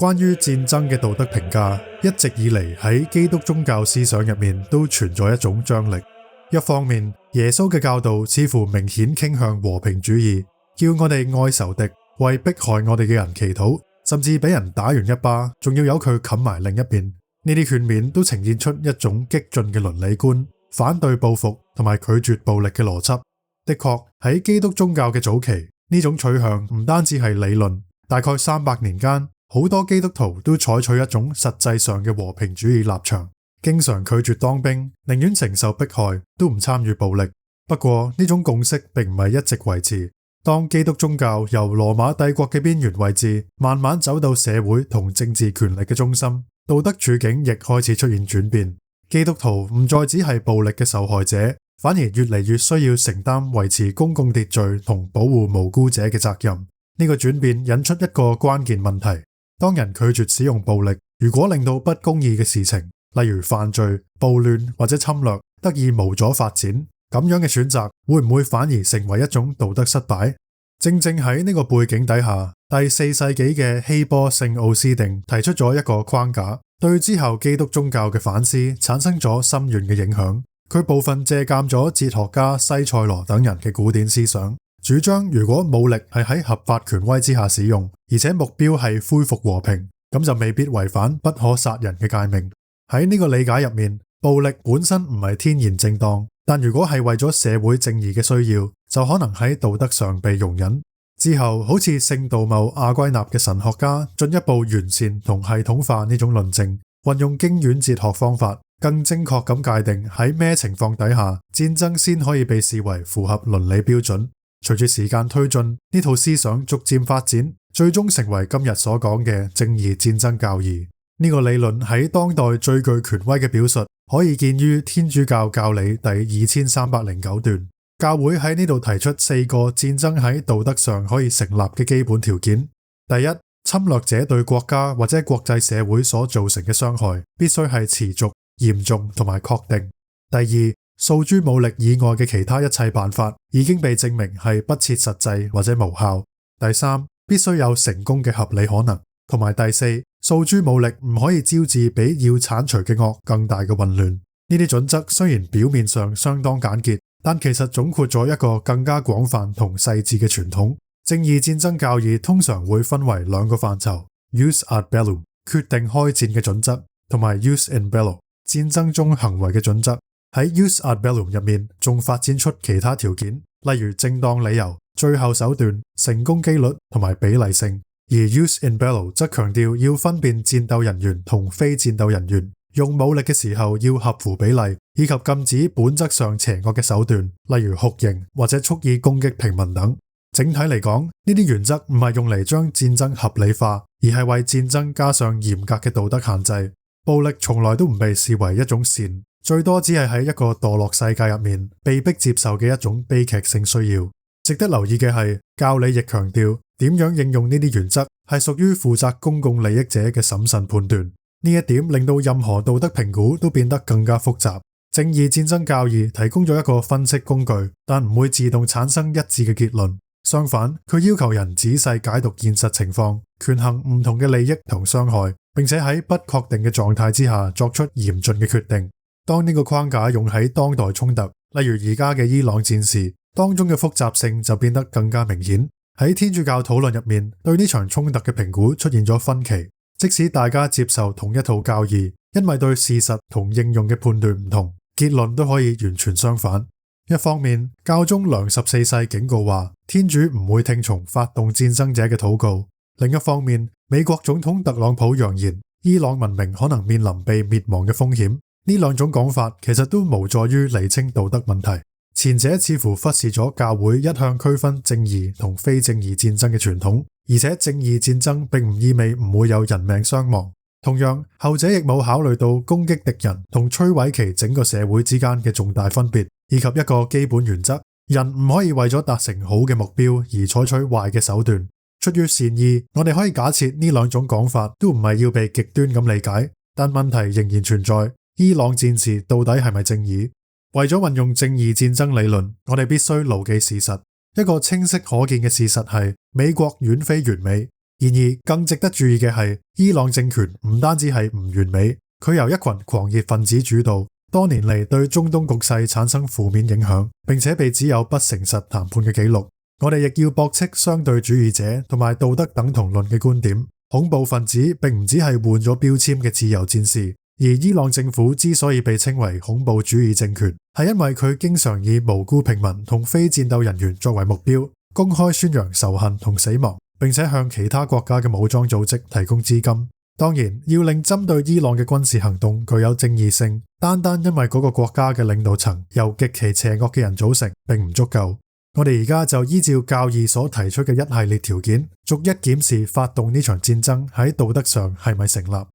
關於戰爭嘅道德評價，一直以嚟喺基督宗教思想入面都存在一種張力。一方面，耶穌嘅教導似乎明顯傾向和平主義，叫我哋愛仇敵，為迫害我哋嘅人祈禱，甚至俾人打完一巴，仲要由佢冚埋另一邊。呢啲勸勉都呈現出一種激進嘅倫理觀，反對報復同埋拒絕暴力嘅邏輯。的確，喺基督宗教嘅早期，呢種取向唔單止係理論，大概300年間，好多基督徒都採取一種實際上嘅和平主義立場，經常拒絕當兵，寧願承受迫害，都唔參與暴力。不過呢種共識並唔係一直維持。當基督宗教由羅馬帝國嘅邊緣位置，慢慢走到社會同政治權力嘅中心，道德處境亦開始出現轉變。基督徒唔再只係暴力嘅受害者，反而越嚟越需要承擔維持公共秩序同保護無辜者嘅責任。呢個轉變引出一個關鍵問題：當人拒絕使用暴力，如果令到不公義嘅事情，例如犯罪、暴亂或者侵略，得以無阻發展，咁樣嘅選擇會唔會反而成為一種道德失敗？正正喺呢個背景底下，第4世紀嘅希波聖奧斯定提出咗一個框架，對之後基督宗教嘅反思產生咗深遠嘅影響。佢部分借鑒咗哲學家西塞羅等人嘅古典思想，主張如果武力係喺合法權威之下使用，而且目標係恢復和平，咁就未必違反不可殺人嘅誡命。喺呢個理解入面，暴力本身唔係天然正當，但如果係為咗社會正義嘅需要，就可能喺道德上被容忍。之後好似聖杜茂阿圭納嘅神學家進一步完善同系統化呢種論證，運用經院哲學方法，更精確咁界定喺咩情況底下戰爭先可以被視為符合倫理標準。隨住時間推進，呢套思想逐漸發展，最終成為今日所講嘅正義戰爭教義。呢個理論喺當代最具權威嘅表述，可以見於天主教教理第2309段。教會喺呢度提出4個戰爭喺道德上可以成立嘅基本條件。第一，侵略者對國家或者國際社會所造成嘅傷害必須係持續、嚴重同埋確定。第二，訴諸武力以外嘅其他一切辦法已經被證明係不切實際或者無效。第三，必須有成功嘅合理可能。同埋第四，訴諸武力唔可以招致比要剷除嘅惡更大嘅混亂。呢啲準則雖然表面上相當簡潔，但其實總括咗一個更加廣泛同細緻嘅傳統。正義戰爭教義通常會分為2個範疇： Jus ad bellum 決定開戰嘅準則，同埋 Jus in bello 戰爭中行為嘅準則。喺 Jus ad bellum 入面仲發展出其他條件，例如正當理由、最後手段、成功機率同埋比例性。而 Jus in bello 則強調要分辨戰鬥人員同非戰鬥人員，用武力嘅時候要合乎比例，以及禁止本質上邪惡嘅手段，例如酷刑或者蓄意攻擊平民等。整體嚟講，呢啲原則唔係用嚟將戰爭合理化，而係為戰爭加上嚴格嘅道德限制。暴力從來都唔被視為一種善，最多只係喺一個墮落世界入面被迫接受嘅一種悲劇性需要。值得留意嘅係，教理亦強調點樣應用呢啲原則係屬於負責公共利益者嘅審慎判斷。呢一點令到任何道德評估都變得更加複雜。正義戰爭教義提供咗一個分析工具，但唔會自動產生一致嘅結論。相反，佢要求人仔細解讀現實情況，權衡唔同嘅利益同傷害，並且喺不確定嘅狀態之下作出嚴峻嘅決定。當呢個框架用喺當代衝突，例如而家嘅伊朗戰事，當中嘅複雜性就變得更加明顯。喺天主教討論入面，對呢場衝突嘅評估出現咗分歧。即使大家接受同一套教義，因為對事實同應用嘅判斷唔同，結論都可以完全相反。一方面，教宗良14世警告話，天主唔會聽從發動戰爭者嘅禱告。另一方面，美國總統特朗普揚言，伊朗文明可能面臨被滅亡嘅風險。呢2種講法其實都無助於釐清道德問題。前者似乎忽視咗教會一向區分正義同非正義戰爭嘅傳統，而且正義戰爭並唔意味唔會有人命傷亡。同樣，後者亦冇考慮到攻擊敵人同摧毀其整個社會之間嘅重大分別，以及一個基本原則：人唔可以為咗達成好嘅目標而採取壞嘅手段。出於善意，我哋可以假設呢2種講法都唔係要被極端咁理解，但問題仍然存在：伊朗戰事到底係咪正義？為咗運用正義戰爭理論，我哋必須牢記事實。一個清晰可見嘅事實係，美國遠非完美。然而更值得注意嘅係，伊朗政權唔單止係唔完美，佢由一群狂熱分子主導，多年嚟對中東局勢產生負面影響，並且被指有不誠實談判嘅記錄。我哋亦要駁斥相對主義者同埋道德等同論嘅觀點。恐怖分子並唔只係換咗標籤嘅自由戰士，而伊朗政府之所以被稱為恐怖主義政權，係因為佢經常以無辜平民同非戰鬥人員作為目標，公開宣揚仇恨同死亡，並且向其他國家嘅武裝組織提供資金。當然，要令針對伊朗嘅軍事行動具有正義性，單單因為嗰個國家嘅領導層由極其邪惡嘅人組成並唔足夠。我哋而家就依照教義所提出嘅一系列條件，逐一檢視發動呢場戰爭喺道德上係咪成立。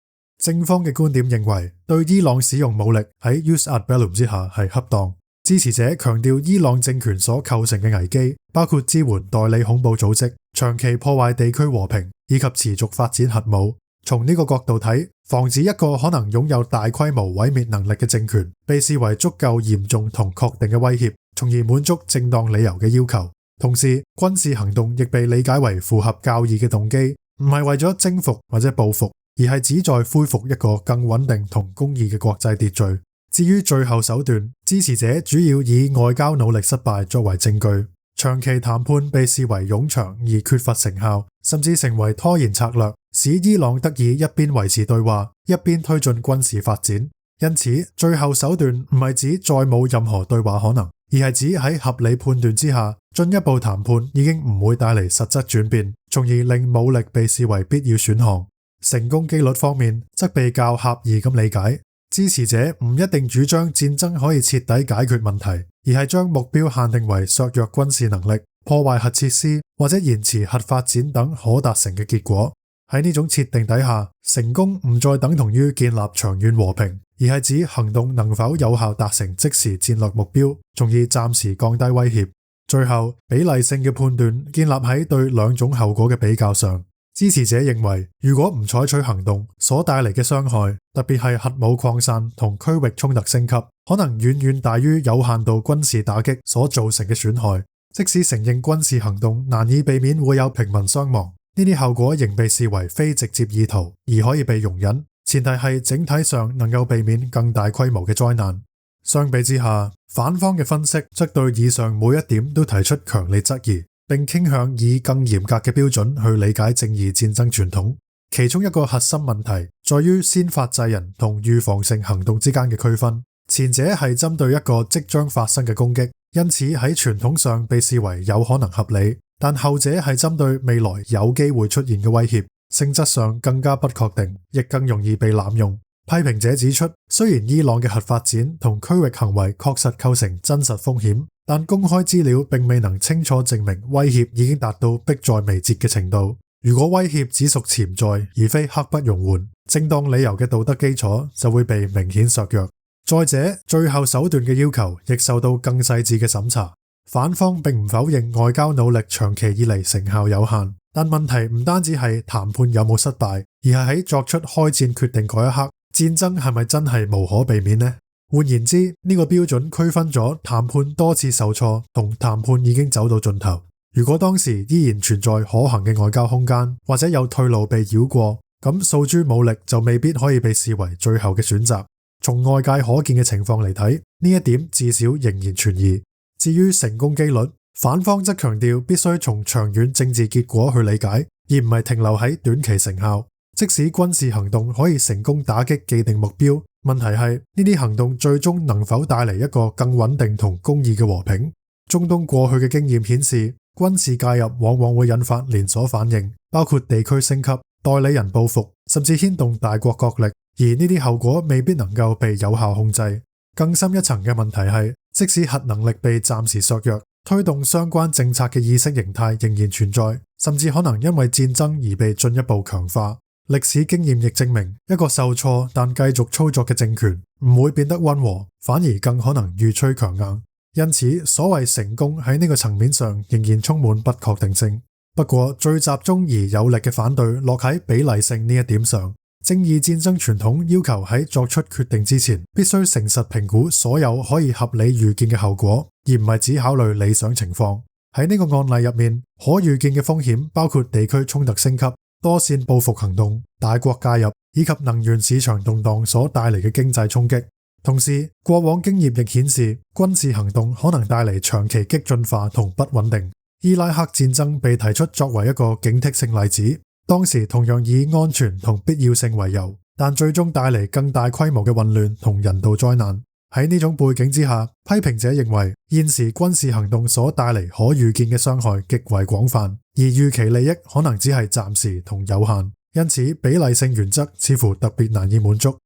正方嘅觀點認為，對伊朗使用武力喺 jus ad bellum 之下係恰當。支持者強調伊朗政權所構成嘅危機，包括支援代理恐怖組織、長期破壞地區和平以及持續發展核武。從呢個角度睇，防止一個可能擁有大規模毀滅能力嘅政權被視為足夠嚴重同確定嘅威脅，從而滿足正當理由嘅要求。同時，軍事行動亦被理解為符合教義嘅動機，唔係為咗征服或者報復，而係旨在恢復一個更穩定同公義嘅國際秩序。至於最後手段，支持者主要以外交努力失敗作為證據。長期談判被視為冗長而缺乏成效，甚至成為拖延策略，使伊朗得以一邊維持對話，一邊推進軍事發展。因此，最後手段唔係指再冇任何對話可能，而係指喺合理判斷之下，進一步談判已經唔會帶嚟實質轉變，從而令武力被視為必要選項。成功機率方面，則被較狹義咁理解。支持者唔一定主張戰爭可以徹底解決問題，而係將目標限定為削弱軍事能力、破壞核設施或者延遲核發展等可達成嘅結果。喺呢種設定底下，成功唔再等同於建立長遠和平，而係指行動能否有效達成即時戰略目標，從而暫時降低威脅。最後，比例性嘅判斷建立喺對兩種後果嘅比較上。支持者認為，如果唔採取行動，所帶嚟嘅傷害，特別係核武擴散同區域衝突升級，可能遠遠大於有限度軍事打擊所造成嘅損害。即使承認軍事行動難以避免會有平民傷亡，呢啲後果仍被視為非直接意圖，而可以被容忍，前提係整體上能夠避免更大規模嘅災難。相比之下，反方嘅分析則對以上每一點都提出強烈質疑，並傾向以更嚴格嘅標準去理解正義戰爭傳統。其中一個核心問題在於先發制人同預防性行動之間嘅區分。前者係針對一個即將發生嘅攻擊，因此喺傳統上被視為有可能合理，但後者係針對未來有機會出現嘅威脅，性質上更加不確定，亦更容易被濫用。批評者指出，雖然伊朗嘅核發展同區域行為確實構成真實風險，但公開資料並未能清楚證明威脅已經達到迫在眉睫嘅程度。如果威脅只屬潛在而非刻不容緩，正當理由嘅道德基礎就會被明顯削弱。再者，最後手段嘅要求亦受到更細緻嘅審查。反方並唔否認外交努力長期以嚟成效有限，但問題唔單止係談判有冇失敗，而係喺作出開戰決定嗰一刻，戰爭係咪真係無可避免呢？換言之，呢個標準區分咗談判多次受挫同談判已經走到盡頭。如果當時依然存在可行嘅外交空間，或者有退路被繞過，咁訴諸武力就未必可以被視為最後嘅選擇。從外界可見嘅情況嚟睇，呢一點至少仍然存疑。至於成功機率，反方則強調必須從長遠政治結果去理解，而唔係停留喺短期成效。即使軍事行動可以成功打擊既定目標，問題係呢啲行動最終能否帶嚟一個更穩定同公義嘅和平？中東過去嘅經驗顯示，軍事介入往往會引發連鎖反應，包括地區升級、代理人報復，甚至牽動大國角力，而呢啲後果未必能夠被有效控制。更深一層嘅問題係，即使核能力被暫時削弱，推動相關政策嘅意識形態仍然存在，甚至可能因為戰爭而被進一步強化。歷史經驗亦證明，一個受挫但繼續操作嘅政權唔會變得溫和，反而更可能愈趨強硬。因此，所謂成功喺呢個層面上仍然充滿不確定性。不過，最集中而有力嘅反對落喺比例性呢一點上。正義戰爭傳統要求喺作出決定之前，必須誠實評估所有可以合理預見嘅後果，而唔係只考慮理想情況。喺呢個案例入面，可預見嘅風險包括地區衝突升級、多線報復行動、大國介入以及能源市場動盪所帶嚟嘅經濟衝擊。同時，過往經驗亦顯示，軍事行動可能帶嚟長期激進化同不穩定。伊拉克戰爭被提出作為一個警惕性例子，當時同樣以安全同必要性為由，但最終帶嚟更大規模嘅混亂同人道災難。喺呢種背景之下，批評者認為現時軍事行動所帶嚟可預見嘅傷害極為廣泛，而預期利益可能只係暫時同有限，因此比例性原則似乎特別難以滿足。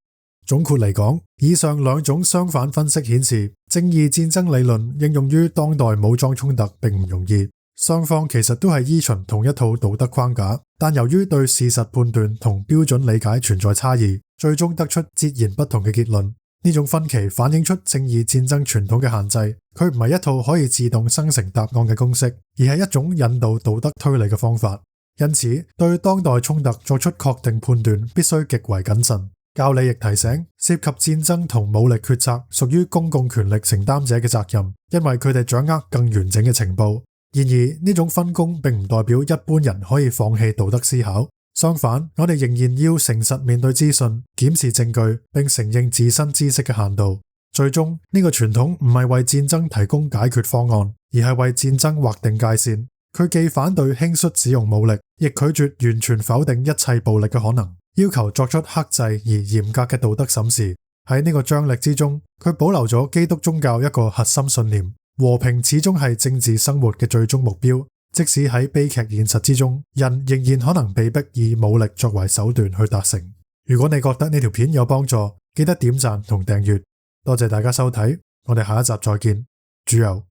總括嚟講，以上兩種相反分析顯示，正義戰爭理論應用於當代武裝衝突並唔容易。雙方其實都係依循同一套道德框架，但由於對事實判斷同標準理解存在差異，最終得出截然不同嘅結論。呢種分歧反映出正義戰爭傳統嘅限制，佢唔係一套可以自動生成答案嘅公式，而係一種引導道德推理嘅方法。因此，對當代衝突作出確定判斷必須極為謹慎。教理亦提醒，涉及戰爭同武力決策屬於公共權力承擔者嘅責任，因為佢哋掌握更完整嘅情報。然而，呢種分工並唔代表一般人可以放棄道德思考。相反，我哋仍然要誠實面對資訊，檢視證據，並承認自身知識嘅限度。最終，呢個傳統唔係為戰爭提供解決方案，而係為戰爭劃定界線。佢既反對輕率使用武力，亦拒絕完全否定一切暴力嘅可能，要求作出克制而嚴格嘅道德審視。喺呢個張力之中，佢保留咗基督宗教一個核心信念：和平始終係政治生活嘅最終目標。即使喺悲劇現實之中，人仍然可能被迫以武力作為手段去達成。如果你覺得呢條片有幫助，記得點讚同訂閱。多謝大家收睇，我哋下一集再見。主佑。